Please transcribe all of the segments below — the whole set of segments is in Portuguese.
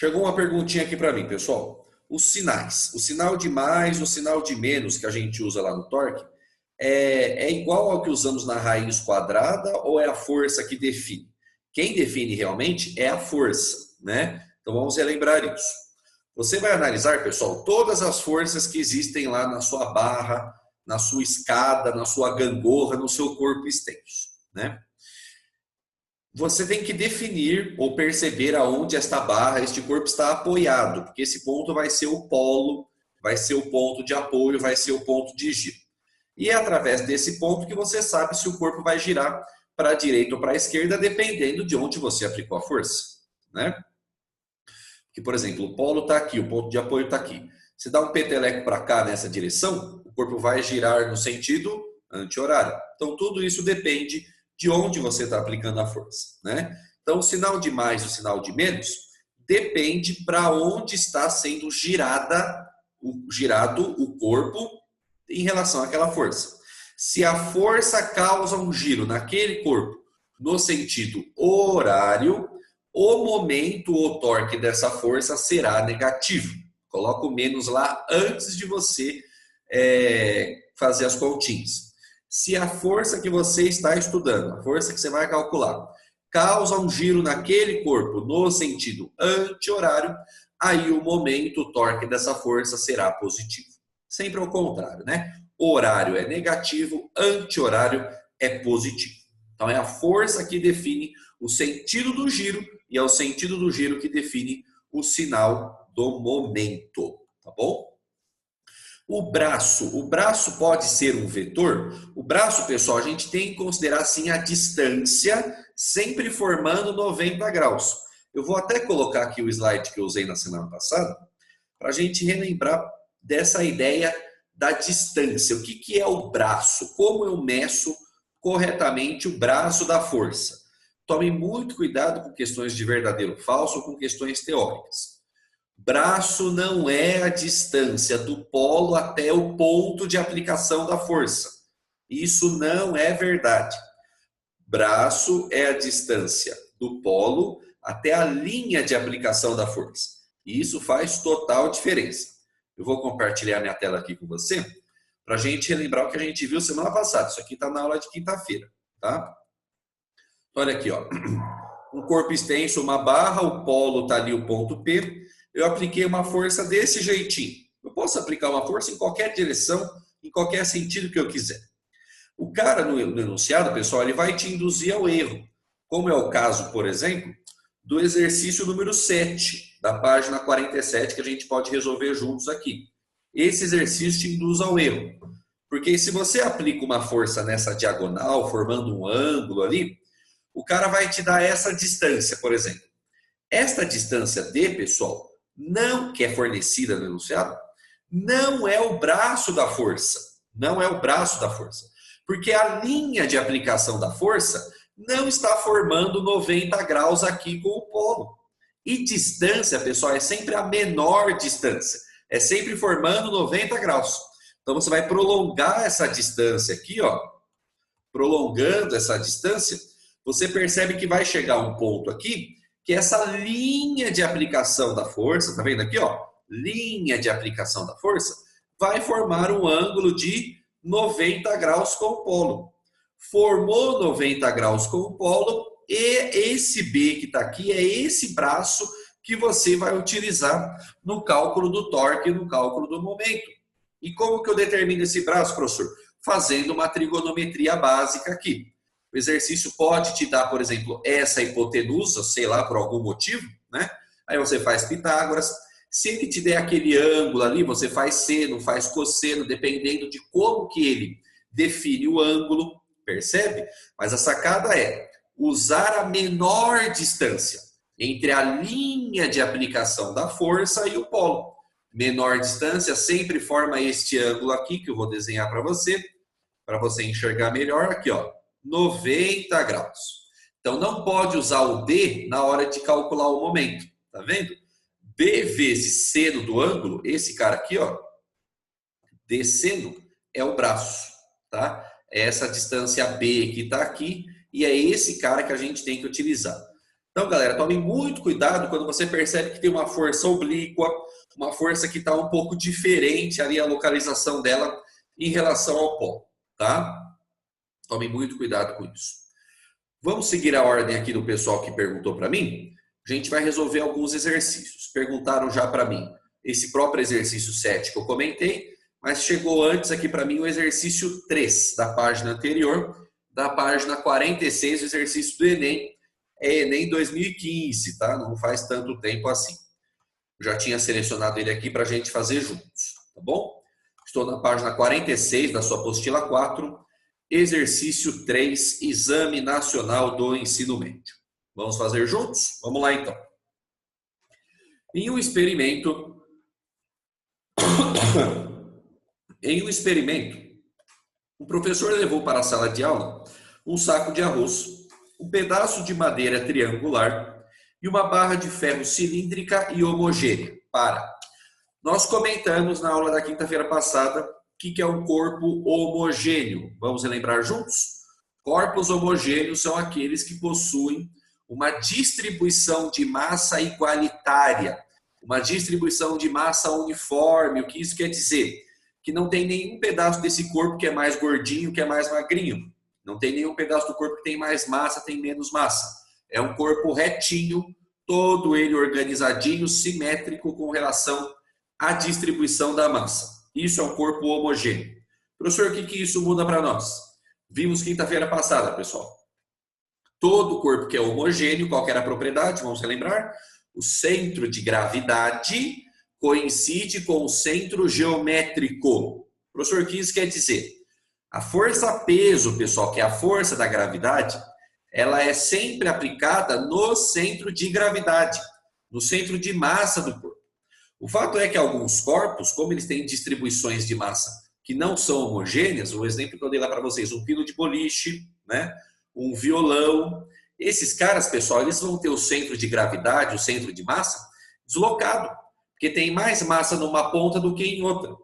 Chegou uma perguntinha aqui para mim, pessoal. Os sinais, o sinal de mais, o sinal de menos que a gente usa lá no torque, é igual ao que usamos na raiz quadrada ou é a força que define? Quem define realmente é a força, né? Então vamos relembrar isso. Você vai analisar, pessoal, todas as forças que existem lá na sua barra, na sua escada, na sua gangorra, no seu corpo extenso, né? Você tem que definir ou perceber aonde esta barra, este corpo está apoiado, porque esse ponto vai ser o polo, vai ser o ponto de apoio, vai ser o ponto de giro. E é através desse ponto que você sabe se o corpo vai girar para a direita ou para a esquerda, dependendo de onde você aplicou a força, né? Que, por exemplo, o polo está aqui, o ponto de apoio está aqui. Se dá um peteleco para cá nessa direção, o corpo vai girar no sentido anti-horário. Então, tudo isso depende de onde você está aplicando a força, né? Então, o sinal de mais e o sinal de menos depende para onde está sendo girado o corpo em relação àquela força. Se a força causa um giro naquele corpo no sentido horário, o momento ou torque dessa força será negativo. Coloca o menos lá antes de você fazer as continhas. Se a força que você está estudando, a força que você vai calcular, causa um giro naquele corpo no sentido anti-horário, aí o momento, o torque dessa força será positivo. Sempre ao contrário, né? Horário é negativo, anti-horário é positivo. Então é a força que define o sentido do giro e é o sentido do giro que define o sinal do momento, tá bom? O braço pode ser um vetor? O braço, pessoal, a gente tem que considerar assim a distância, sempre formando 90 graus. Eu vou até colocar aqui o slide que eu usei na semana passada, para a gente relembrar dessa ideia da distância. O que é o braço? Como eu meço corretamente o braço da força? Tome muito cuidado com questões de verdadeiro ou falso ou com questões teóricas. Braço não é a distância do polo até o ponto de aplicação da força. Isso não é verdade. Braço é a distância do polo até a linha de aplicação da força. E isso faz total diferença. Eu vou compartilhar minha tela aqui com você para a gente relembrar o que a gente viu semana passada. Isso aqui está na aula de quinta-feira, tá? Olha aqui, ó. Um corpo extenso, uma barra, o polo está ali, o ponto P. Eu apliquei uma força desse jeitinho. Eu posso aplicar uma força em qualquer direção, em qualquer sentido que eu quiser. O cara no enunciado, pessoal, ele vai te induzir ao erro. Como é o caso, por exemplo, do exercício número 7, da página 47, que a gente pode resolver juntos aqui. Esse exercício te induz ao erro. Porque se você aplica uma força nessa diagonal, formando um ângulo ali, o cara vai te dar essa distância, por exemplo. Esta distância D, pessoal, não que é fornecida no enunciado, não é o braço da força. Não é o braço da força. Porque a linha de aplicação da força não está formando 90 graus aqui com o polo. E distância, pessoal, é sempre a menor distância. É sempre formando 90 graus. Então você vai prolongar essa distância aqui, ó. Prolongando essa distância, você percebe que vai chegar um ponto aqui que essa linha de aplicação da força, tá vendo aqui, ó? Linha de aplicação da força vai formar um ângulo de 90 graus com o polo. Formou 90 graus com o polo e esse B que está aqui é esse braço que você vai utilizar no cálculo do torque e no cálculo do momento. E como que eu determino esse braço, professor? Fazendo uma trigonometria básica aqui. O exercício pode te dar, por exemplo, essa hipotenusa, sei lá, por algum motivo, né? Aí você faz Pitágoras. Se ele te der aquele ângulo ali, você faz seno, faz cosseno, dependendo de como que ele define o ângulo, percebe? Mas a sacada é usar a menor distância entre a linha de aplicação da força e o polo. Menor distância sempre forma este ângulo aqui, que eu vou desenhar para você enxergar melhor aqui, ó. 90 graus. Então, não pode usar o D na hora de calcular o momento. Tá vendo? B vezes seno do ângulo, esse cara aqui, ó, D seno, é o braço, tá? É essa distância B que está aqui e é esse cara que a gente tem que utilizar. Então, galera, tome muito cuidado quando você percebe que tem uma força oblíqua, uma força que está um pouco diferente ali a localização dela em relação ao polo, tá? Tome muito cuidado com isso. Vamos seguir a ordem aqui do pessoal que perguntou para mim? A gente vai resolver alguns exercícios. Perguntaram já para mim esse próprio exercício 7 que eu comentei, mas chegou antes aqui para mim o exercício 3 da página anterior, da página 46, o exercício do Enem. É Enem 2015, tá? Não faz tanto tempo assim. Já tinha selecionado ele aqui para a gente fazer juntos, tá bom? Estou na página 46 da sua apostila 4, exercício 3, Exame Nacional do Ensino Médio. Vamos fazer juntos? Vamos lá então. Em um experimento, o professor levou para a sala de aula um saco de arroz, um pedaço de madeira triangular e uma barra de ferro cilíndrica e homogênea. Nós comentamos na aula da quinta-feira passada o que é um corpo homogêneo. Vamos relembrar juntos? Corpos homogêneos são aqueles que possuem uma distribuição de massa igualitária, uma distribuição de massa uniforme. O que isso quer dizer? Que não tem nenhum pedaço desse corpo que é mais gordinho, que é mais magrinho. Não tem nenhum pedaço do corpo que tem mais massa, tem menos massa. É um corpo retinho, todo ele organizadinho, simétrico com relação à distribuição da massa. Isso é um corpo homogêneo. Professor, o que isso muda para nós? Vimos quinta-feira passada, pessoal. Todo corpo que é homogêneo, qual que era a propriedade? Vamos relembrar? O centro de gravidade coincide com o centro geométrico. Professor, o que isso quer dizer? A força-peso, pessoal, que é a força da gravidade, ela é sempre aplicada no centro de gravidade, no centro de massa do corpo. O fato é que alguns corpos, como eles têm distribuições de massa que não são homogêneas, o exemplo que eu dei lá para vocês, um pino de boliche, né? Um violão, esses caras, pessoal, eles vão ter o centro de gravidade, o centro de massa, deslocado, porque tem mais massa numa ponta do que em outra.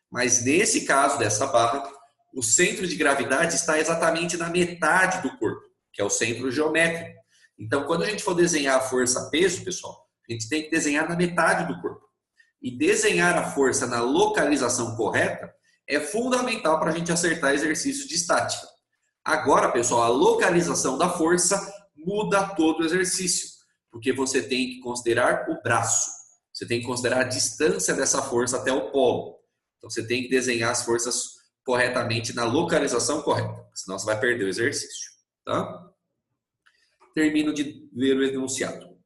Mas nesse caso dessa barra, o centro de gravidade está exatamente na metade do corpo, que é o centro geométrico. Então, quando a gente for desenhar a força-peso, pessoal, a gente tem que desenhar na metade do corpo. E desenhar a força na localização correta é fundamental para a gente acertar exercícios de estática. Agora, pessoal, a localização da força muda todo o exercício, porque você tem que considerar o braço. Você tem que considerar a distância dessa força até o polo. Então, você tem que desenhar as forças corretamente na localização correta, senão você vai perder o exercício. Tá? Termino de ler o enunciado.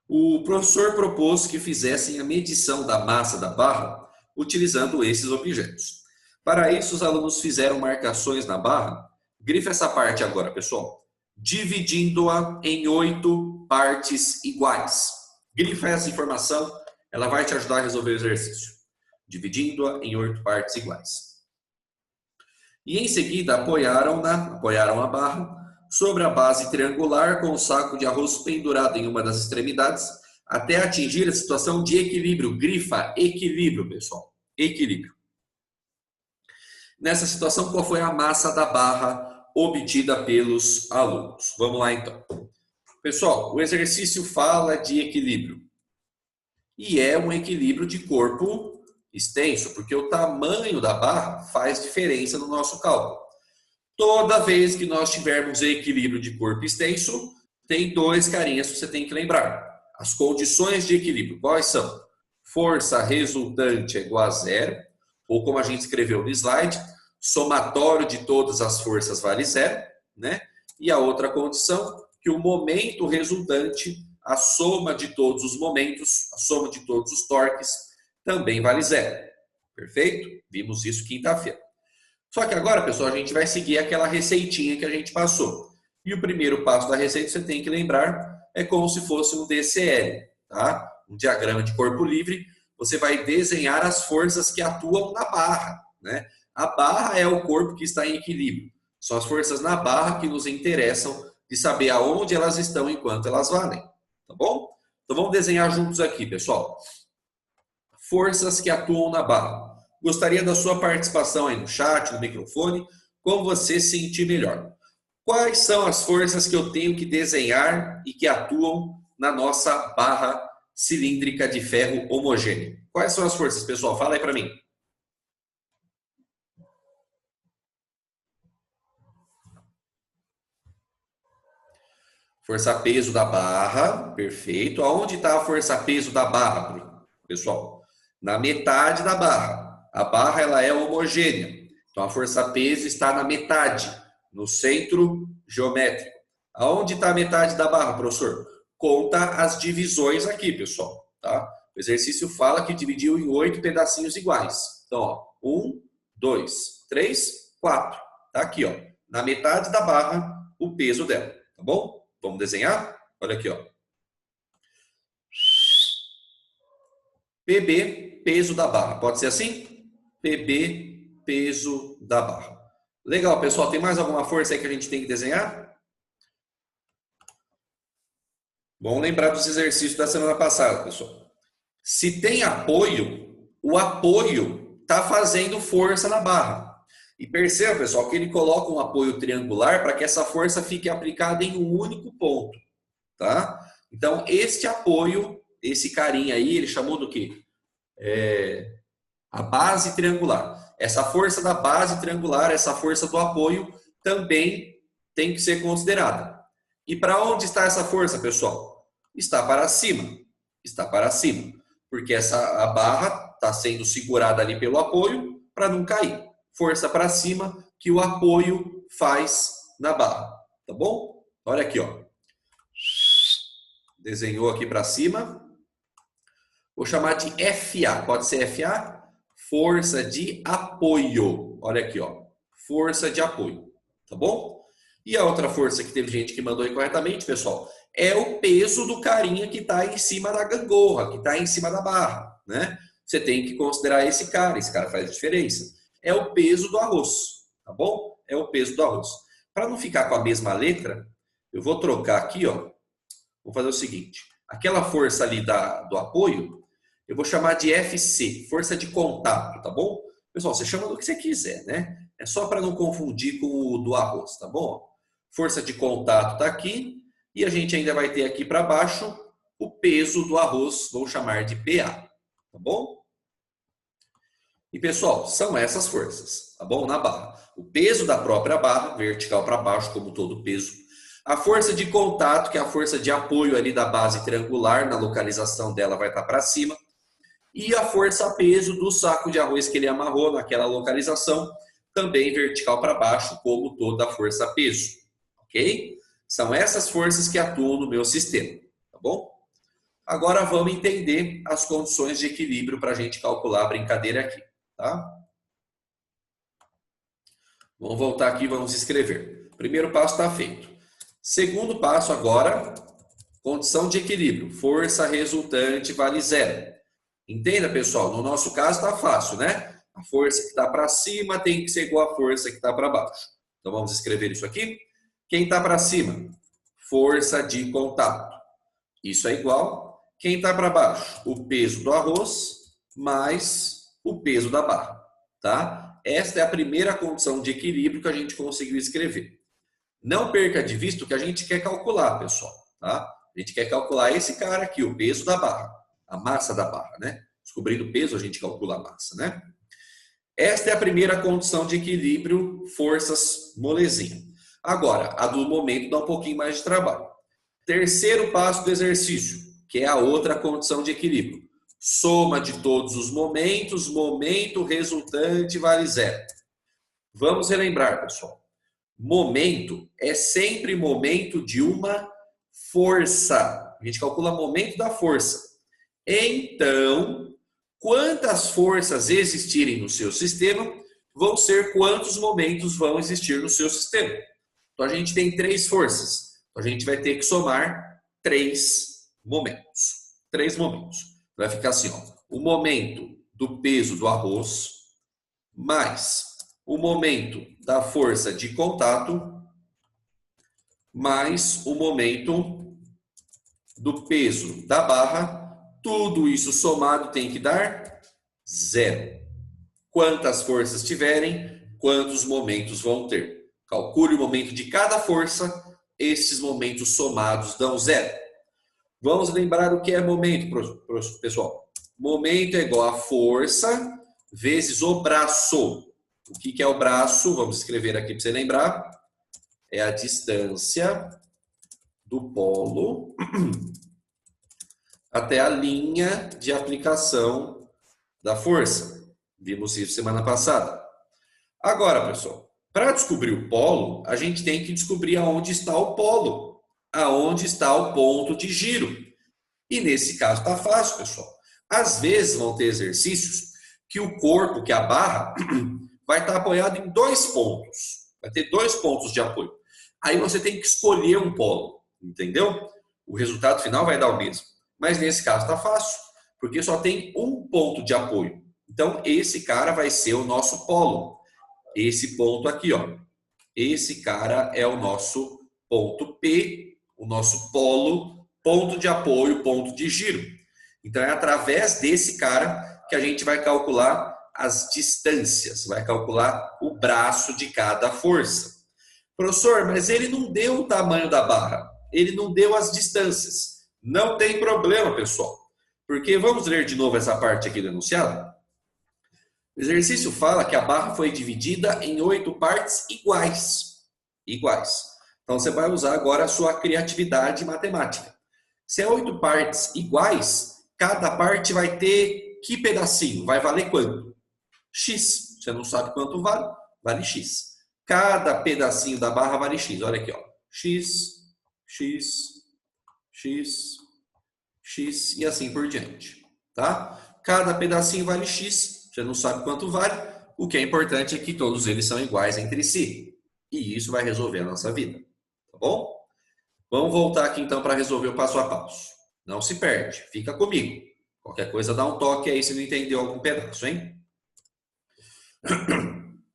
O professor propôs que fizessem a medição da massa da barra utilizando esses objetos. Para isso, os alunos fizeram marcações na barra. Grifa essa parte agora, pessoal. Dividindo-a em 8 partes iguais. Grifa essa informação, ela vai te ajudar a resolver o exercício. Dividindo-a em 8 partes iguais. E em seguida apoiaram a barra sobre a base triangular com o saco de arroz pendurado em uma das extremidades até atingir a situação de equilíbrio. Grifa equilíbrio, pessoal. Equilíbrio. Nessa situação, qual foi a massa da barra obtida pelos alunos? Vamos lá, então. Pessoal, o exercício fala de equilíbrio. E é um equilíbrio de corpo extenso, porque o tamanho da barra faz diferença no nosso cálculo. Toda vez que nós tivermos equilíbrio de corpo extenso, tem 2 carinhas que você tem que lembrar. As condições de equilíbrio, quais são? Força resultante é igual a 0, ou como a gente escreveu no slide, somatório de todas as forças vale 0, né? E a outra condição, que o momento resultante, a soma de todos os momentos, a soma de todos os torques, também vale 0. Perfeito? Vimos isso quinta-feira. Só que agora, pessoal, a gente vai seguir aquela receitinha que a gente passou. E o primeiro passo da receita, você tem que lembrar, é como se fosse um DCL, tá? Um diagrama de corpo livre. Você vai desenhar as forças que atuam na barra, né? A barra é o corpo que está em equilíbrio. São as forças na barra que nos interessam de saber aonde elas estão enquanto elas valem, tá bom? Então vamos desenhar juntos aqui, pessoal. Forças que atuam na barra. Gostaria da sua participação aí no chat, no microfone, como você sentir melhor. Quais são as forças que eu tenho que desenhar e que atuam na nossa barra cilíndrica de ferro homogêneo? Quais são as forças, pessoal? Fala aí para mim. Força-peso da barra, perfeito. Aonde está a força-peso da barra, pessoal? Na metade da barra. A barra ela é homogênea. Então a força-peso está na metade, no centro geométrico. Aonde está a metade da barra, professor? Conta as divisões aqui, pessoal. Tá? O exercício fala que dividiu em 8 pedacinhos iguais. Então, ó, 1, 2, 3, 4. Tá aqui, ó. Na metade da barra, o peso dela. Tá bom? Vamos desenhar? Olha aqui, ó. PB, peso da barra. Pode ser assim? PB, peso da barra. Legal, pessoal. Tem mais alguma força aí que a gente tem que desenhar? Vamos lembrar dos exercícios da semana passada, pessoal. Se tem apoio, o apoio está fazendo força na barra. E perceba, pessoal, que ele coloca um apoio triangular para que essa força fique aplicada em um único ponto, tá? Então, este apoio, esse carinha aí, ele chamou do quê? A base triangular. Essa força da base triangular, essa força do apoio, também tem que ser considerada. E para onde está essa força, pessoal? Está para cima. Está para cima. Porque a barra está sendo segurada ali pelo apoio para não cair. Força para cima que o apoio faz na barra. Tá bom? Olha aqui, ó. Desenhou aqui para cima. Vou chamar de FA. Pode ser FA? Força de apoio. Olha aqui, ó. Força de apoio. Tá bom? E a outra força que teve gente que mandou incorretamente, pessoal, é o peso do carinha que está em cima da gangorra, que está em cima da barra, né? Você tem que considerar esse cara faz diferença. É o peso do arroz, tá bom? É o peso do arroz. Para não ficar com a mesma letra, eu vou trocar aqui, ó. Vou fazer o seguinte. Aquela força ali do apoio, eu vou chamar de FC, força de contato, tá bom? Pessoal, você chama do que você quiser, né? É só para não confundir com o do arroz, tá bom? Força de contato tá aqui. E a gente ainda vai ter aqui para baixo o peso do arroz, vou chamar de PA, tá bom? E pessoal, são essas forças, tá bom? Na barra. O peso da própria barra, vertical para baixo, como todo peso. A força de contato, que é a força de apoio ali da base triangular, na localização dela vai estar para cima. E a força-peso do saco de arroz que ele amarrou naquela localização, também vertical para baixo, como toda a força-peso, ok? São essas forças que atuam no meu sistema, tá bom? Agora vamos entender as condições de equilíbrio para a gente calcular a brincadeira aqui, tá? Vamos voltar aqui e vamos escrever. Primeiro passo está feito. Segundo passo agora, condição de equilíbrio. Força resultante vale zero. Entenda, pessoal? No nosso caso está fácil, né? A força que está para cima tem que ser igual à força que está para baixo. Então vamos escrever isso aqui. Quem está para cima? Força de contato. Isso é igual. Quem está para baixo? O peso do arroz mais o peso da barra. Tá? Esta é a primeira condição de equilíbrio que a gente conseguiu escrever. Não perca de vista o que a gente quer calcular, pessoal. Tá? A gente quer calcular esse cara aqui, o peso da barra. A massa da barra, né? Descobrindo o peso, a gente calcula a massa, né? Esta é a primeira condição de equilíbrio, forças molezinha. Agora, a do momento dá um pouquinho mais de trabalho. Terceiro passo do exercício, que é a outra condição de equilíbrio. Soma de todos os momentos, momento resultante vale zero. Vamos relembrar, pessoal. Momento é sempre momento de uma força. A gente calcula momento da força. Então, quantas forças existirem no seu sistema vão ser quantos momentos vão existir no seu sistema. Então, a gente tem 3 forças. Então, a gente vai ter que somar 3 momentos. 3 momentos. Vai ficar assim, ó. O momento do peso do arroz mais o momento da força de contato mais o momento do peso da barra. Tudo isso somado tem que dar 0. Quantas forças tiverem, quantos momentos vão ter. Calcule o momento de cada força, esses momentos somados dão zero. Vamos lembrar o que é momento, pessoal. Momento é igual a força vezes o braço. O que é o braço? Vamos escrever aqui para você lembrar. É a distância do polo até a linha de aplicação da força. Vimos isso semana passada. Agora, pessoal, para descobrir o polo, a gente tem que descobrir aonde está o polo, aonde está o ponto de giro. E nesse caso está fácil, pessoal. Às vezes vão ter exercícios que o corpo, que a barra, vai estar apoiado em 2 pontos. Vai ter 2 pontos de apoio. Aí você tem que escolher um polo, entendeu? O resultado final vai dar o mesmo. Mas nesse caso está fácil, porque só tem um ponto de apoio. Então, esse cara vai ser o nosso polo. Esse ponto aqui, ó. Esse cara é o nosso ponto P, o nosso polo, ponto de apoio, ponto de giro. Então, é através desse cara que a gente vai calcular as distâncias, vai calcular o braço de cada força. Professor, mas ele não deu o tamanho da barra, ele não deu as distâncias. Não tem problema, pessoal, porque vamos ler de novo essa parte aqui do enunciado? O exercício fala que a barra foi dividida em 8 partes iguais. Iguais. Então, você vai usar agora a sua criatividade matemática. Se é 8 partes iguais, cada parte vai ter que pedacinho? Vai valer quanto? X. Você não sabe quanto vale? Vale X. Cada pedacinho da barra vale X. Olha aqui, ó. X, X, X, X e assim por diante. Tá? Cada pedacinho vale X. Você não sabe quanto vale. O que é importante é que todos eles são iguais entre si. E isso vai resolver a nossa vida. Tá bom? Vamos voltar aqui então para resolver o passo a passo. Não se perde. Fica comigo. Qualquer coisa dá um toque aí se não entendeu algum pedaço, hein?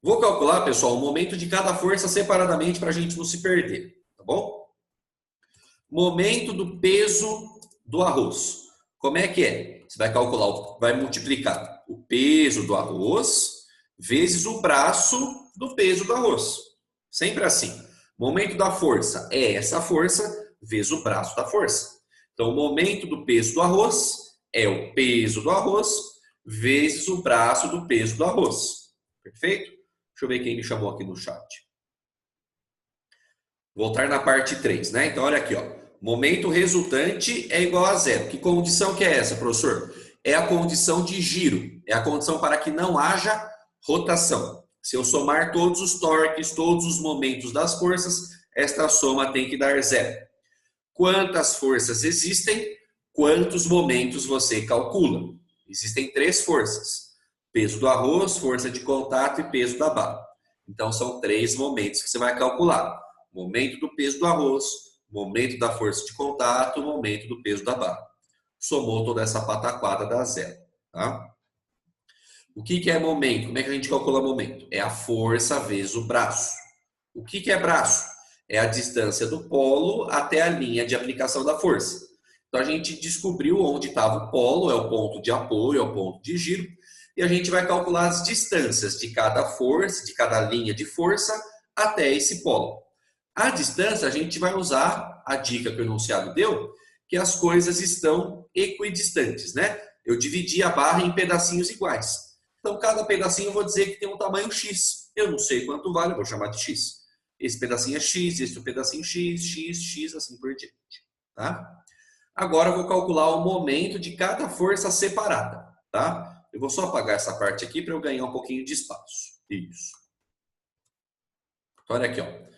Vou calcular, pessoal, o momento de cada força separadamente para a gente não se perder, tá bom? Momento do peso do arroz. Como é que é? Você vai calcular, vai multiplicar o peso do arroz vezes o braço do peso do arroz. Sempre assim. Momento da força é essa força vezes o braço da força. Então, o momento do peso do arroz é o peso do arroz vezes o braço do peso do arroz. Perfeito? Deixa eu ver quem me chamou aqui no chat. Voltar na parte 3, né? Então, olha aqui, ó. Momento resultante é igual a zero. Que condição que é essa, professor? É a condição de giro. É a condição para que não haja rotação. Se eu somar todos os torques, todos os momentos das forças, esta soma tem que dar zero. Quantas forças existem? Quantos momentos você calcula? Existem 3 forças. Peso do arroz, força de contato e peso da barra. Então, são 3 momentos que você vai calcular. Momento do peso do arroz, momento da força de contato, momento do peso da barra. Somou toda essa pataquada, dá zero. Tá? O que é momento? Como é que a gente calcula momento? É a força vezes o braço. O que é braço? É a distância do polo até a linha de aplicação da força. Então, a gente descobriu onde estava o polo, é o ponto de apoio, é o ponto de giro. E a gente vai calcular as distâncias de cada força, de cada linha de força, até esse polo. A distância, a gente vai usar a dica que o enunciado deu, que as coisas estão equidistantes, né? Eu dividi a barra em pedacinhos iguais. Então, cada pedacinho eu vou dizer que tem um tamanho X. Eu não sei quanto vale, eu vou chamar de X. Esse pedacinho é X, esse pedacinho X, X, X, assim por diante. Tá? Agora eu vou calcular o momento de cada força separada. Tá? Eu vou só apagar essa parte aqui para eu ganhar um pouquinho de espaço. Isso. Olha aqui, ó.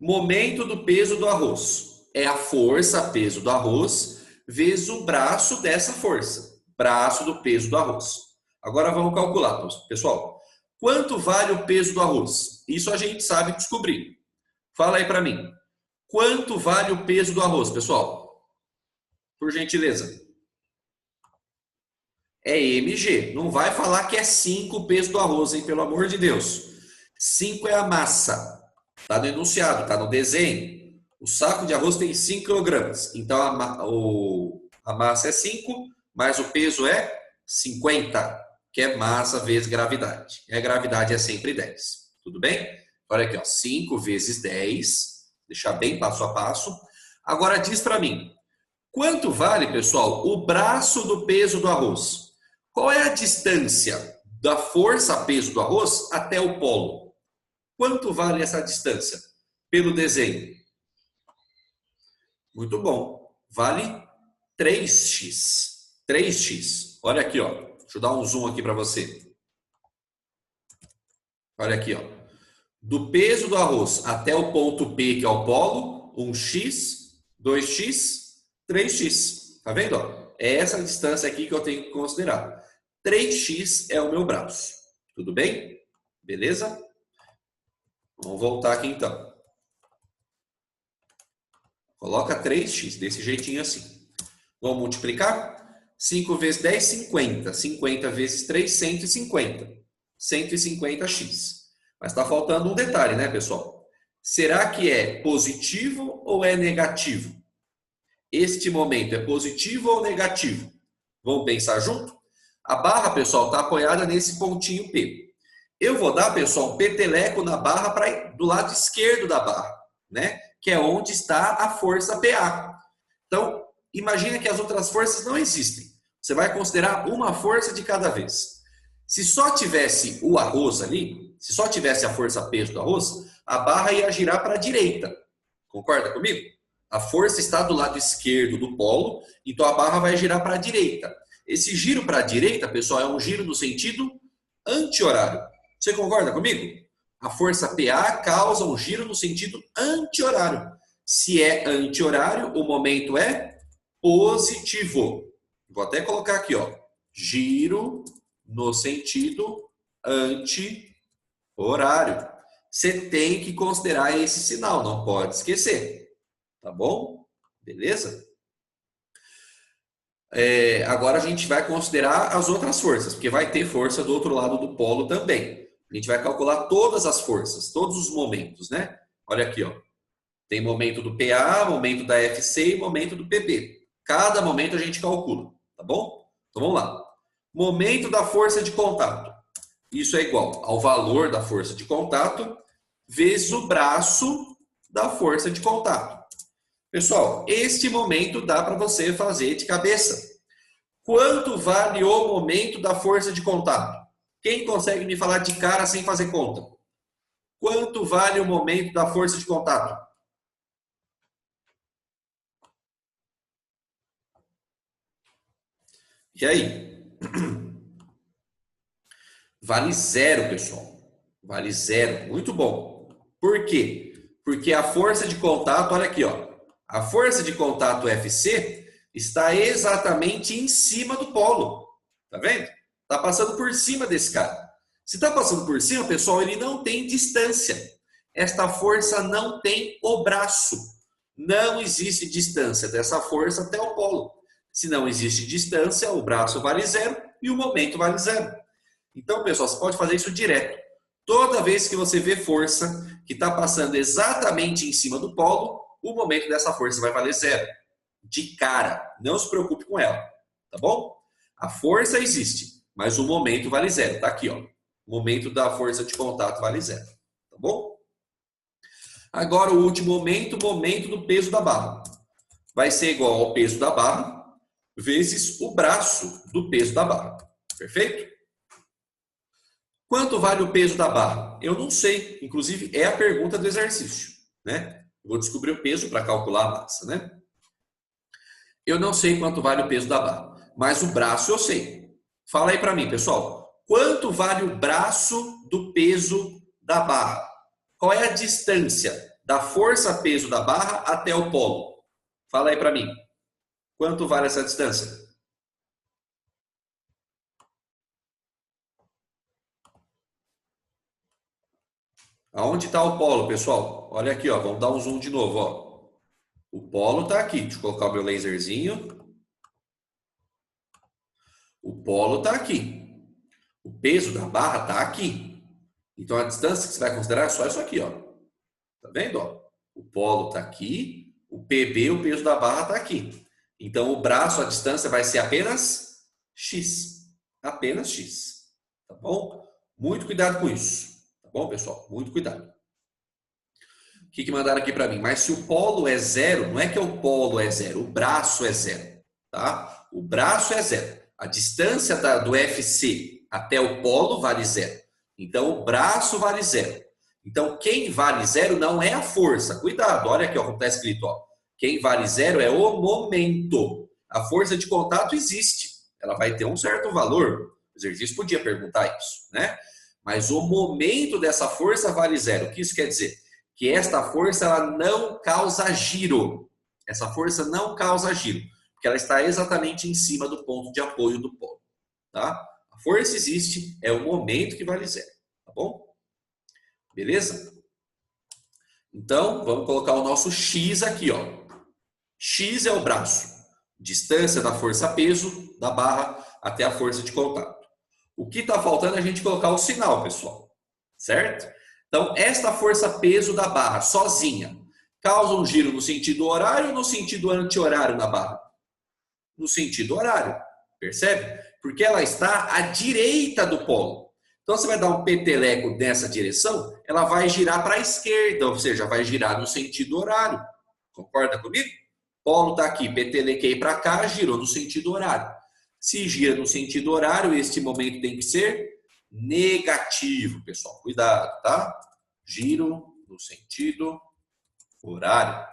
Momento do peso do arroz. É a força, peso do arroz, vezes o braço dessa força. Braço do peso do arroz. Agora vamos calcular, pessoal. Quanto vale o peso do arroz? Isso a gente sabe descobrir. Fala aí para mim. Quanto vale o peso do arroz, pessoal? Por gentileza. É mg. Não vai falar que é 5 o peso do arroz, hein? Pelo amor de Deus. 5 é a massa. Está no enunciado, está no desenho. O saco de arroz tem 5 kg. Então, a massa é 5, mas o peso é 50, que é massa vezes gravidade. E a gravidade é sempre 10. Tudo bem? Olha aqui, ó, 5 vezes 10, deixar bem passo a passo. Agora diz para mim, quanto vale, pessoal, o braço do peso do arroz? Qual é a distância da força peso do arroz até o polo? Quanto vale essa distância pelo desenho? Muito bom. Vale 3x. 3x. Olha aqui, ó. Deixa eu dar um zoom aqui para você. Olha aqui, ó. Do peso do arroz até o ponto P, que é o polo, 1x, 2x, 3x. Tá vendo? Ó? É essa distância aqui que eu tenho que considerar. 3x é o meu braço. Tudo bem? Beleza? Vamos voltar aqui então. Coloca 3x, desse jeitinho assim. Vamos multiplicar? 5 vezes 10, 50. 50 vezes 3, 150. 150x. Mas está faltando um detalhe, né, pessoal? Será que é positivo ou é negativo? Este momento é positivo ou negativo? Vamos pensar junto? A barra, pessoal, está apoiada nesse pontinho P. Eu vou dar, pessoal, um peteleco na barra do lado esquerdo da barra, né? Que é onde está a força PA. Então, imagina que as outras forças não existem. Você vai considerar uma força de cada vez. Se só tivesse o arroz ali, se só tivesse a força peso do arroz, a barra ia girar para a direita. Concorda comigo? A força está do lado esquerdo do polo, então a barra vai girar para a direita. Esse giro para a direita, pessoal, é um giro no sentido anti-horário. Você concorda comigo? A força PA causa um giro no sentido anti-horário. Se é anti-horário, o momento é positivo. Vou até colocar aqui, ó. Giro no sentido anti-horário. Você tem que considerar esse sinal, não pode esquecer. Tá bom? Beleza? Agora a gente vai considerar as outras forças, porque vai ter força do outro lado do polo também. A gente vai calcular todas as forças, todos os momentos, né? Olha aqui, ó. Tem momento do PA, momento da FC e momento do PP. Cada momento a gente calcula, tá bom? Então vamos lá. Momento da força de contato. Isso é igual ao valor da força de contato vezes o braço da força de contato. Pessoal, este momento dá para você fazer de cabeça. Quanto vale o momento da força de contato? Quem consegue me falar de cara sem fazer conta? Quanto vale o momento da força de contato? E aí? Vale zero, pessoal. Vale zero. Muito bom. Por quê? Porque a força de contato, olha aqui, ó. A força de contato FC está exatamente em cima do polo. Tá vendo? Está passando por cima desse cara. Se está passando por cima, pessoal, ele não tem distância. Esta força não tem o braço. Não existe distância dessa força até o polo. Se não existe distância, o braço vale zero e o momento vale zero. Então, pessoal, você pode fazer isso direto. Toda vez que você vê força que está passando exatamente em cima do polo, o momento dessa força vai valer zero. De cara. Não se preocupe com ela. Tá bom? A força existe, mas o momento vale zero. Tá aqui, ó. O momento da força de contato vale zero. Tá bom? Agora, o último momento, o momento do peso da barra. Vai ser igual ao peso da barra vezes o braço do peso da barra. Perfeito? Quanto vale o peso da barra? Eu não sei. Inclusive, é a pergunta do exercício, né? Eu vou descobrir o peso para calcular a massa, né? Eu não sei quanto vale o peso da barra, mas o braço eu sei. Fala aí para mim, pessoal. Quanto vale o braço do peso da barra? Qual é a distância da força-peso da barra até o polo? Fala aí para mim. Quanto vale essa distância? Aonde está o polo, pessoal? Olha aqui, ó. Vamos dar um zoom de novo, ó. O polo está aqui. Deixa eu colocar o meu laserzinho. O polo está aqui. O peso da barra está aqui. Então a distância que você vai considerar é só isso aqui, ó. Tá vendo, ó? O polo está aqui. O PB, o peso da barra, está aqui. Então o braço, a distância vai ser apenas x. Apenas x. Tá bom? Muito cuidado com isso. Tá bom, pessoal? Muito cuidado. que mandaram aqui para mim? Mas se o polo é zero, não é que o polo é zero, o braço é zero, tá? O braço é zero. A distância do FC até o polo vale zero. Então, o braço vale zero. Então, quem vale zero não é a força. Cuidado, olha aqui ó, como está escrito. Ó. Quem vale zero é o momento. A força de contato existe. Ela vai ter um certo valor. O exercício podia perguntar isso, né? Mas o momento dessa força vale zero. O que isso quer dizer? Que esta força ela não causa giro. Essa força não causa giro, porque ela está exatamente em cima do ponto de apoio do polo. Tá? A força existe, é o momento que vale zero. Tá bom? Beleza? Então, vamos colocar o nosso X aqui. Ó. X é o braço. Distância da força-peso da barra até a força de contato. O que está faltando é a gente colocar o sinal, pessoal. Certo? Então, esta força-peso da barra, sozinha, causa um giro no sentido horário ou no sentido anti-horário na barra? No sentido horário. Percebe? Porque ela está à direita do polo. Então, você vai dar um peteleco nessa direção, ela vai girar para a esquerda, ou seja, vai girar no sentido horário. Concorda comigo? Polo está aqui, petelequei para cá, girou no sentido horário. Se gira no sentido horário, este momento tem que ser negativo, pessoal. Cuidado, tá? Giro no sentido horário.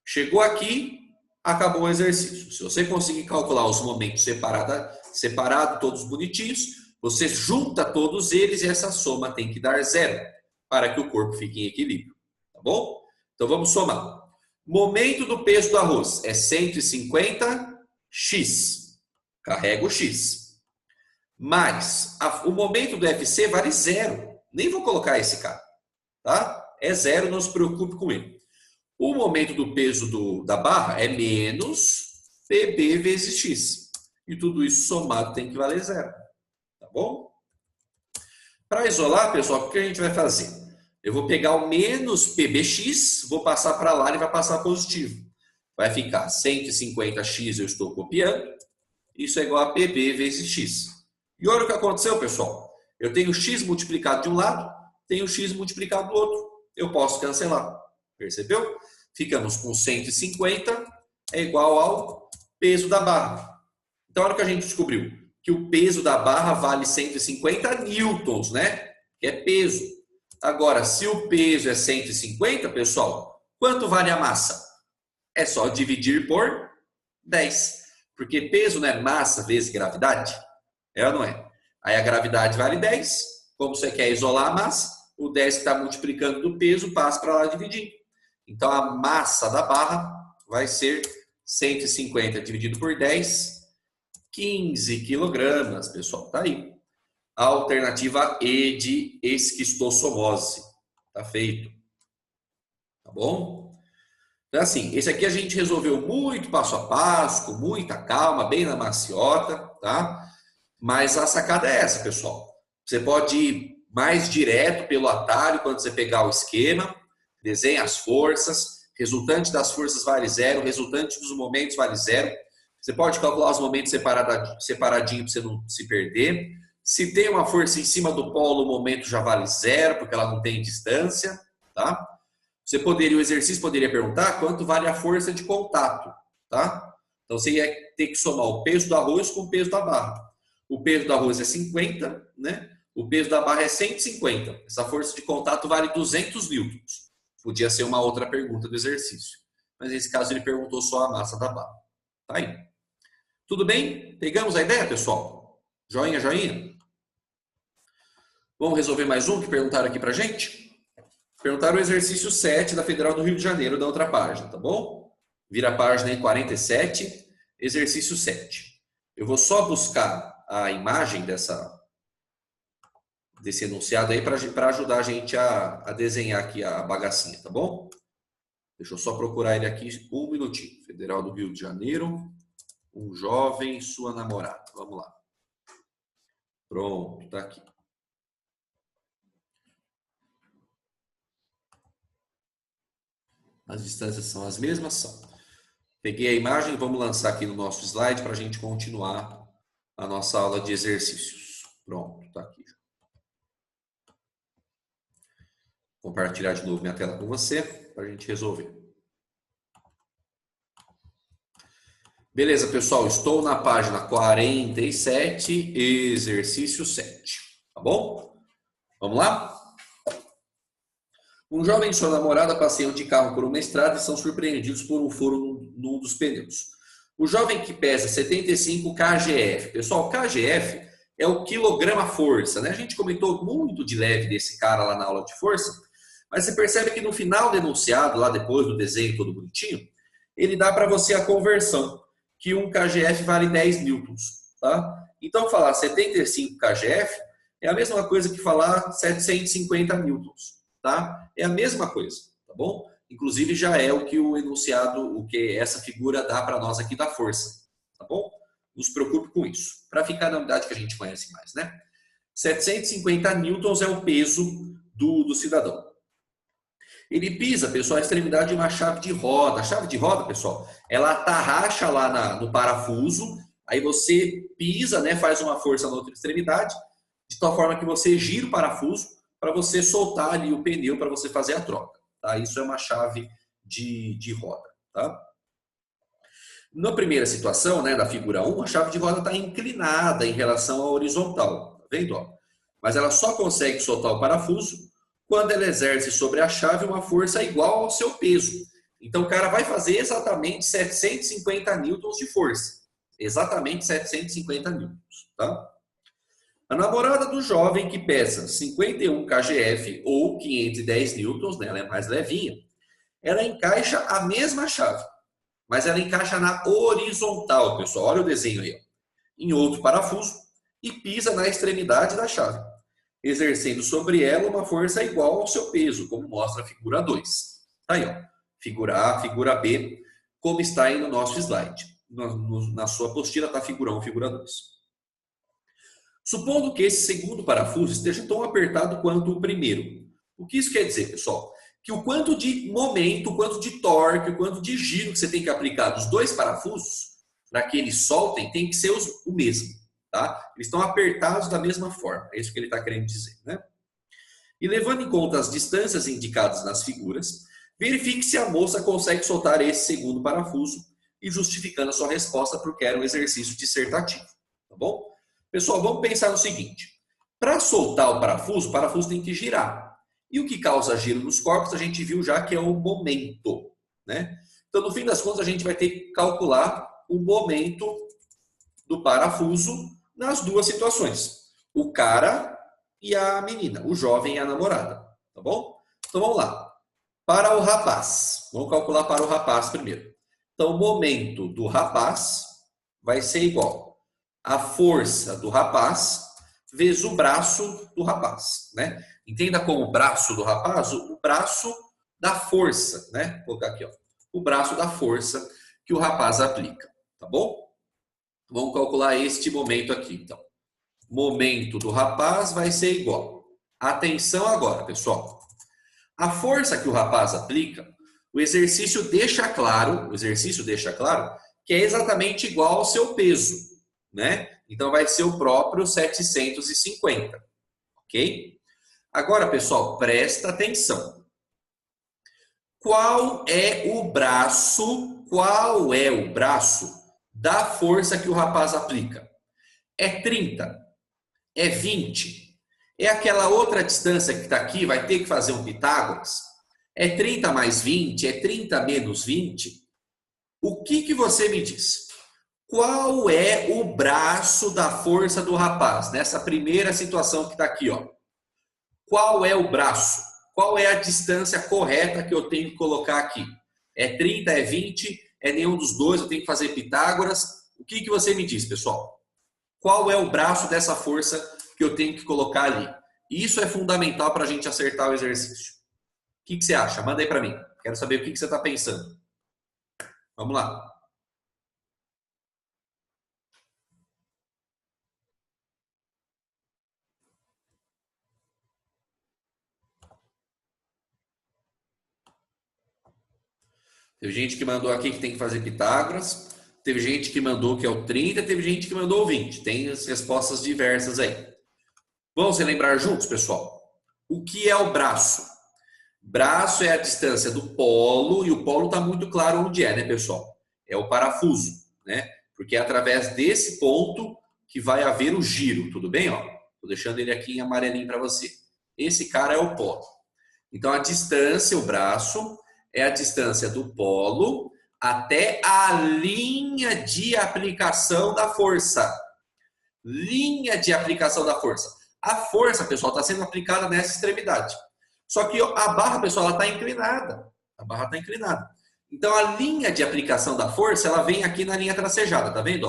Chegou aqui, acabou o exercício. Se você conseguir calcular os momentos separado, todos bonitinhos, você junta todos eles e essa soma tem que dar zero para que o corpo fique em equilíbrio. Tá bom? Então vamos somar. Momento do peso do arroz é 150x. Carrega o x. Mas o momento do FC vale zero. Nem vou colocar esse cara. Tá? É zero, não se preocupe com ele. O momento do peso da barra é menos PB vezes x. E tudo isso somado tem que valer zero. Tá bom? Para isolar, pessoal, o que a gente vai fazer? Eu vou pegar o menos PBx, vou passar para lá e vai passar positivo. Vai ficar 150x, eu estou copiando. Isso é igual a PB vezes x. E olha o que aconteceu, pessoal. Eu tenho x multiplicado de um lado, tenho x multiplicado do outro. Eu posso cancelar. Percebeu? Ficamos com 150 é igual ao peso da barra. Então, olha o que a gente descobriu. Que o peso da barra vale 150 newtons, né? Que é peso. Agora, se o peso é 150, pessoal, quanto vale a massa? É só dividir por 10. Porque peso não é massa vezes gravidade? É ou não é? Aí a gravidade vale 10. Como você quer isolar a massa, o 10 que está multiplicando do peso passa para lá dividir. Então a massa da barra vai ser 150 dividido por 10, 15 quilogramas, pessoal. Tá aí. A alternativa E de esquistossomose. Tá feito. Tá bom? Então, assim, esse aqui a gente resolveu muito passo a passo, com muita calma, bem na maciota, tá? Mas a sacada é essa, pessoal. Você pode ir mais direto pelo atalho quando você pegar o esquema, desenha as forças, resultante das forças vale zero, resultante dos momentos vale zero. Você pode calcular os momentos separadinho para você não se perder. Se tem uma força em cima do polo, o momento já vale zero, porque ela não tem distância, tá? O exercício poderia perguntar quanto vale a força de contato, tá? Então você ia ter que somar o peso do arroz com o peso da barra. O peso do arroz é 50, né? O peso da barra é 150. Essa força de contato vale 200 newtons. Podia ser uma outra pergunta do exercício. Mas nesse caso ele perguntou só a massa da barra. Tá aí. Tudo bem? Pegamos a ideia, pessoal? Joinha, joinha? Vamos resolver mais um que perguntaram aqui pra gente? Perguntaram o exercício 7 da Federal do Rio de Janeiro, da outra página, tá bom? Vira a página em 47, exercício 7. Eu vou só buscar a imagem desse enunciado aí para ajudar a gente a desenhar aqui a bagacinha, tá bom? Deixa eu só procurar ele aqui um minutinho. Federal do Rio de Janeiro, um jovem e sua namorada. Vamos lá. Pronto, tá aqui. As distâncias são as mesmas? São. Peguei a imagem, vamos lançar aqui no nosso slide para a gente continuar a nossa aula de exercícios. Pronto, tá aqui. Compartilhar de novo minha tela com você para a gente resolver. Beleza, pessoal? Estou na página 47, exercício 7. Tá bom? Vamos lá? Um jovem e sua namorada passeiam de carro por uma estrada e são surpreendidos por um furo num dos pneus. O jovem que pesa 75 kgf. Pessoal, kgf é o quilograma-força, né? A gente comentou muito de leve desse cara lá na aula de força, mas você percebe que no final do enunciado, lá depois do desenho todo bonitinho, ele dá para você a conversão, que um kgf vale 10 newtons, tá? Então, falar 75 kgf é a mesma coisa que falar 750 newtons, tá? É a mesma coisa, tá bom? Inclusive, já é o que o enunciado, o que essa figura dá para nós aqui da força, tá bom? Não se preocupe com isso, para ficar na unidade que a gente conhece mais, né? 750 newtons é o peso do cidadão. Ele pisa, pessoal, a extremidade de uma chave de roda. A chave de roda, pessoal, ela atarracha lá no parafuso, aí você pisa, né, faz uma força na outra extremidade, de tal forma que você gira o parafuso para você soltar ali o pneu para você fazer a troca. Tá? Isso é uma chave de roda. Tá? Na primeira situação, né, da figura 1, a chave de roda está inclinada em relação à horizontal. Tá vendo? Ó? Mas ela só consegue soltar o parafuso quando ela exerce sobre a chave uma força igual ao seu peso. Então, o cara vai fazer exatamente 750 newtons de força. Exatamente 750 newtons. Tá? A namorada do jovem que pesa 51 kgf ou 510 newtons, né, ela é mais levinha, ela encaixa a mesma chave, mas ela encaixa na horizontal, pessoal. Olha o desenho aí. Ó. Em outro parafuso e pisa na extremidade da chave, exercendo sobre ela uma força igual ao seu peso, como mostra a figura 2. Tá aí, ó. Figura A, figura B, como está aí no nosso slide. Na sua apostila está a figura 1, figura 2. Supondo que esse segundo parafuso esteja tão apertado quanto o primeiro. O que isso quer dizer, pessoal? Que o quanto de momento, o quanto de torque, o quanto de giro que você tem que aplicar dos dois parafusos para que eles soltem tem que ser o mesmo. Tá? Eles estão apertados da mesma forma. É isso que ele está querendo dizer. Né? E levando em conta as distâncias indicadas nas figuras, verifique se a moça consegue soltar esse segundo parafuso e justificando a sua resposta porque era um exercício dissertativo. Tá bom? Pessoal, vamos pensar no seguinte. Para soltar o parafuso tem que girar. E o que causa giro nos corpos, a gente viu já que é o momento. Né? Então, no fim das contas, a gente vai ter que calcular o momento do parafuso nas duas situações. O cara e a menina, o jovem e a namorada. Tá bom? Então, vamos lá. Para o rapaz. Vamos calcular para o rapaz primeiro. Então, o momento do rapaz vai ser igual a força do rapaz vezes o braço do rapaz, né? Entenda como o braço do rapaz, o braço da força, né? Vou colocar aqui, ó. O braço da força que o rapaz aplica, tá bom? Vamos calcular este momento aqui, então. Momento do rapaz vai ser igual. Atenção agora, pessoal. A força que o rapaz aplica, o exercício deixa claro que é exatamente igual ao seu peso, né? Então vai ser o próprio 750, ok? Agora, pessoal, presta atenção. Qual é o braço da força que o rapaz aplica? É 30? É 20? É aquela outra distância que está aqui, vai ter que fazer um Pitágoras? É 30 mais 20? É 30 menos 20? O que você me diz? Qual é o braço da força do rapaz? Nessa primeira situação que está aqui, ó. Qual é o braço? Qual é a distância correta que eu tenho que colocar aqui? É 30, é 20, é nenhum dos dois, eu tenho que fazer Pitágoras? O que você me diz, pessoal? Qual é o braço dessa força que eu tenho que colocar ali? Isso é fundamental para a gente acertar o exercício. O que você acha? Manda aí para mim. Quero saber o que você está pensando. Vamos lá. Teve gente que mandou aqui que tem que fazer Pitágoras. Teve gente que mandou que é o 30. Teve gente que mandou o 20. Tem as respostas diversas aí. Vamos relembrar juntos, pessoal? O que é o braço? Braço é a distância do polo, e o polo está muito claro onde é, né, pessoal? É o parafuso, né? Porque é através desse ponto que vai haver o giro, tudo bem? Estou deixando ele aqui em amarelinho para você. Esse cara é o polo. Então, a distância, o braço, é a distância do polo até a linha de aplicação da força. Linha de aplicação da força. A força, pessoal, está sendo aplicada nessa extremidade. Só que a barra, pessoal, ela está inclinada. A barra está inclinada. Então, a linha de aplicação da força, ela vem aqui na linha tracejada, tá vendo?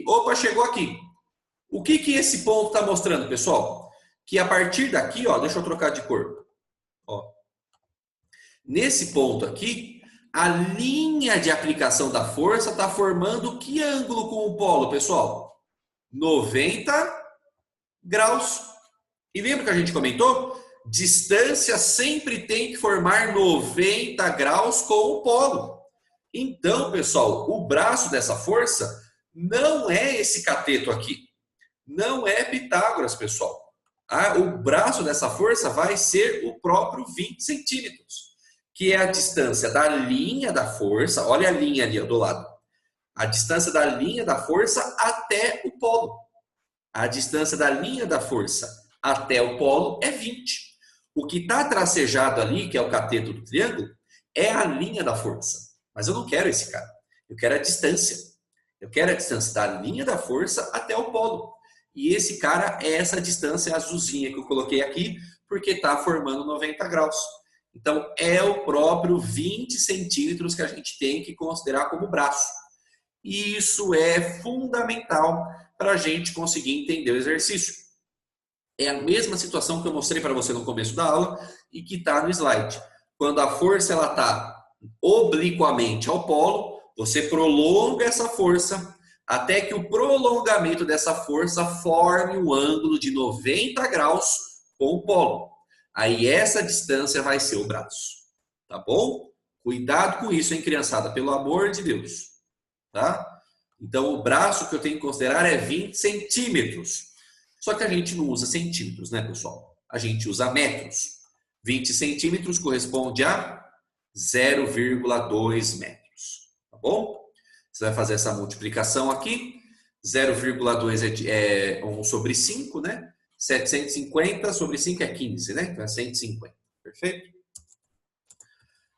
Opa, chegou aqui. O que que esse ponto está mostrando, pessoal? Que a partir daqui, deixa eu trocar de cor. Nesse ponto aqui, a linha de aplicação da força está formando que ângulo com o polo, pessoal? 90 graus. E lembra que a gente comentou? Distância sempre tem que formar 90 graus com o polo. Então, pessoal, o braço dessa força não é esse cateto aqui. Não é Pitágoras, pessoal. O braço dessa força vai ser o próprio 20 centímetros, que é a distância da linha da força. Olha a linha ali do lado. A distância da linha da força até o polo. A distância da linha da força até o polo é 20. O que está tracejado ali, que é o cateto do triângulo, é a linha da força. Mas eu não quero esse cara. Eu quero a distância. Eu quero a distância da linha da força até o polo. E esse cara é essa distância azulzinha que eu coloquei aqui, porque está formando 90 graus. Então, é o próprio 20 centímetros que a gente tem que considerar como braço. E isso é fundamental para a gente conseguir entender o exercício. É a mesma situação que eu mostrei para você no começo da aula e que está no slide. Quando a força está obliquamente ao polo, você prolonga essa força até que o prolongamento dessa força forme um ângulo de 90 graus com o polo. Aí essa distância vai ser o braço. Tá bom? Cuidado com isso, hein, criançada? Pelo amor de Deus. Tá? Então, o braço que eu tenho que considerar é 20 centímetros. Só que a gente não usa centímetros, né, pessoal? A gente usa metros. 20 centímetros corresponde a 0,2 metros. Tá bom? Você vai fazer essa multiplicação aqui. 0,2 é 1 sobre 5, né? 750 sobre 5 é 15, né? Então é 150. Perfeito?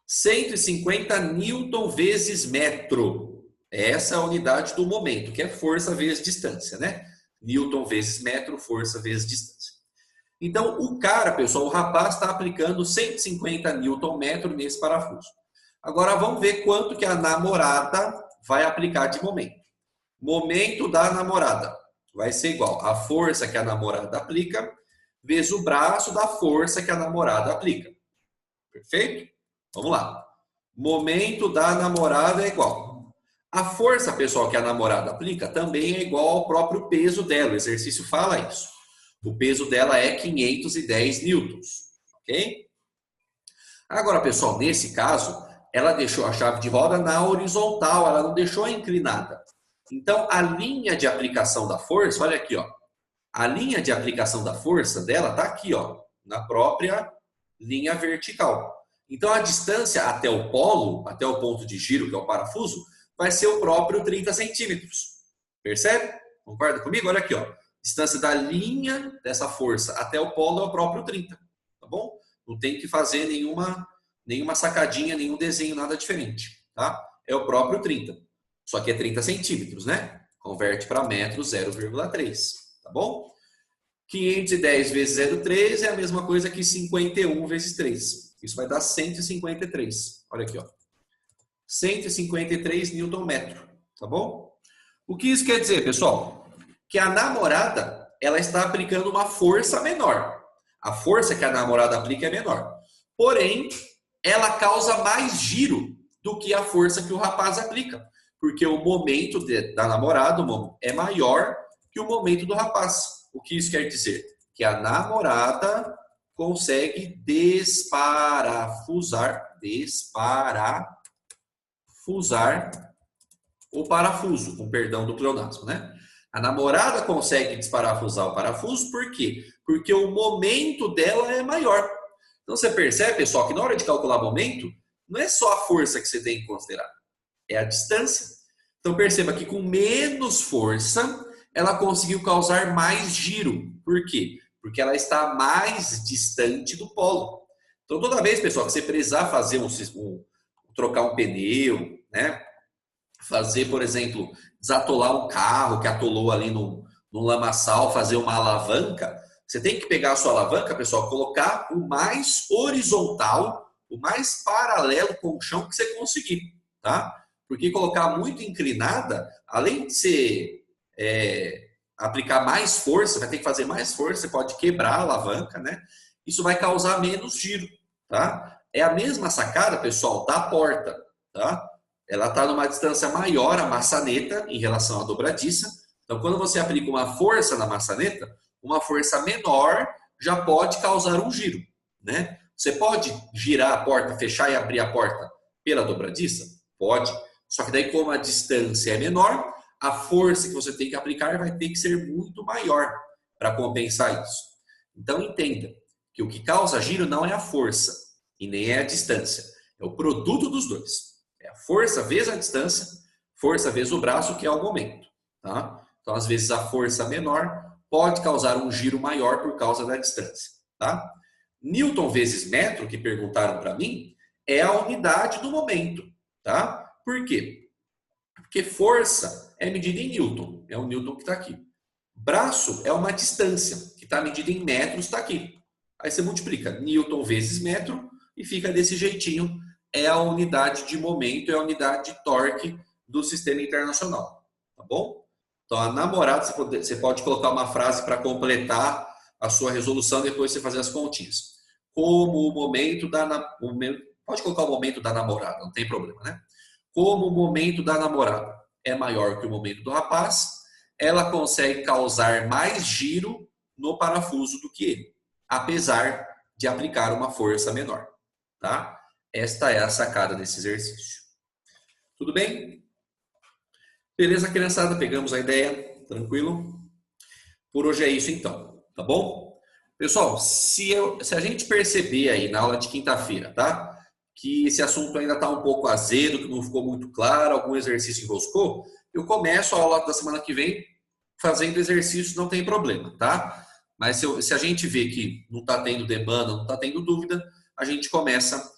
150 newton vezes metro. Essa é a unidade do momento, que é força vezes distância, né? Newton vezes metro, força vezes distância. Então, o cara, pessoal, o rapaz está aplicando 150 newton metro nesse parafuso. Agora, vamos ver quanto que a namorada vai aplicar de momento. Momento da namorada vai ser igual a força que a namorada aplica vezes o braço da força que a namorada aplica. Perfeito? Vamos lá. Momento da namorada é igual. A força, pessoal, que a namorada aplica também é igual ao próprio peso dela. O exercício fala isso. O peso dela é 510 newtons. Ok? Agora, pessoal, nesse caso, ela deixou a chave de roda na horizontal, ela não deixou inclinada. Então, a linha de aplicação da força, olha aqui, ó. A linha de aplicação da força dela está aqui, ó, na própria linha vertical. Então, a distância até o polo, até o ponto de giro, que é o parafuso, vai ser o próprio 30 centímetros. Percebe? Concorda comigo? Olha aqui, ó. Distância da linha dessa força até o polo é o próprio 30. Tá bom? Não tem que fazer nenhuma sacadinha, nenhum desenho, nada diferente. Tá? É o próprio 30. Só que é 30 centímetros, né? Converte para metro 0,3. Tá bom? 510 vezes 0,3 é a mesma coisa que 51 vezes 3. Isso vai dar 153. Olha aqui, ó. 153 newton metro. Tá bom? O que isso quer dizer, pessoal? Que a namorada, ela está aplicando uma força menor. A força que a namorada aplica é menor. Porém, ela causa mais giro do que a força que o rapaz aplica. Porque o momento da namorada é maior que o momento do rapaz. O que isso quer dizer? Que a namorada consegue desparafusar o parafuso, com perdão do pleonasmo, né? A namorada consegue desparafusar o parafuso, por quê? Porque o momento dela é maior. Então você percebe, pessoal, que na hora de calcular momento, não é só a força que você tem que considerar, é a distância. Então perceba que com menos força, ela conseguiu causar mais giro. Por quê? Porque ela está mais distante do polo. Então toda vez, pessoal, que você precisar fazer trocar um pneu, né? Fazer, por exemplo, desatolar um carro que atolou ali no lamaçal, fazer uma alavanca, você tem que pegar a sua alavanca, pessoal, colocar o mais horizontal, o mais paralelo com o chão que você conseguir, tá? Porque colocar muito inclinada, além de você aplicar mais força, vai ter que fazer mais força, você pode quebrar a alavanca, né? Isso vai causar menos giro, tá? É a mesma sacada, pessoal, da porta, tá? Ela está numa distância maior, a maçaneta, em relação à dobradiça. Então, quando você aplica uma força na maçaneta, uma força menor já pode causar um giro, né? Você pode girar a porta, fechar e abrir a porta pela dobradiça? Pode. Só que daí, como a distância é menor, a força que você tem que aplicar vai ter que ser muito maior para compensar isso. Então, entenda que o que causa giro não é a força e nem é a distância. É o produto dos dois. É a força vezes a distância, força vezes o braço, que é o momento. Tá? Então, às vezes, a força menor pode causar um giro maior por causa da distância. Tá? Newton vezes metro, que perguntaram para mim, é a unidade do momento. Tá? Por quê? Porque força é medida em Newton. É o Newton que está aqui. Braço é uma distância, que está medida em metros, está aqui. Aí você multiplica Newton vezes metro e fica desse jeitinho. É a unidade de momento, é a unidade de torque do sistema internacional. Tá bom? Então, a namorada, você pode colocar uma frase para completar a sua resolução, depois você fazer as continhas. Como o momento pode colocar o momento da namorada, não tem problema, né? Como o momento da namorada é maior que o momento do rapaz, ela consegue causar mais giro no parafuso do que ele, apesar de aplicar uma força menor. Tá? Esta é a sacada desse exercício. Tudo bem? Beleza, criançada? Pegamos a ideia? Tranquilo? Por hoje é isso, então. Tá bom? Pessoal, se a gente perceber aí na aula de quinta-feira, tá? Que esse assunto ainda está um pouco azedo, que não ficou muito claro, algum exercício enroscou, eu começo a aula da semana que vem fazendo exercício, não tem problema, tá? Mas se a gente vê que não está tendo demanda, não está tendo dúvida, a gente começa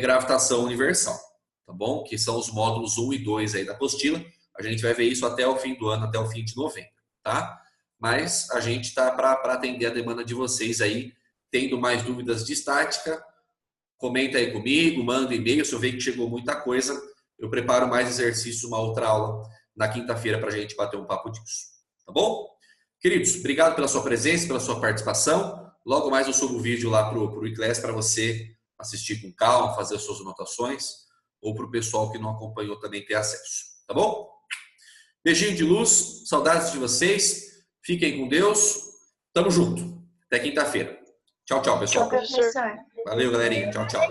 gravitação universal, tá bom? Que são os módulos 1 e 2 aí da apostila. A gente vai ver isso até o fim do ano, até o fim de novembro, tá? Mas a gente está para atender a demanda de vocês aí, tendo mais dúvidas de estática, comenta aí comigo, manda e-mail, se eu ver que chegou muita coisa, eu preparo mais exercícios, uma outra aula na quinta-feira para a gente bater um papo disso, tá bom? Queridos, obrigado pela sua presença, pela sua participação. Logo mais eu subo o vídeo lá para o iClass para você assistir com calma, fazer as suas anotações, ou para o pessoal que não acompanhou também ter acesso, tá bom? Beijinho de luz, saudades de vocês, fiquem com Deus, tamo junto, até quinta-feira. Tchau, tchau, pessoal. Tchau, professor. Valeu, galerinha, tchau, tchau.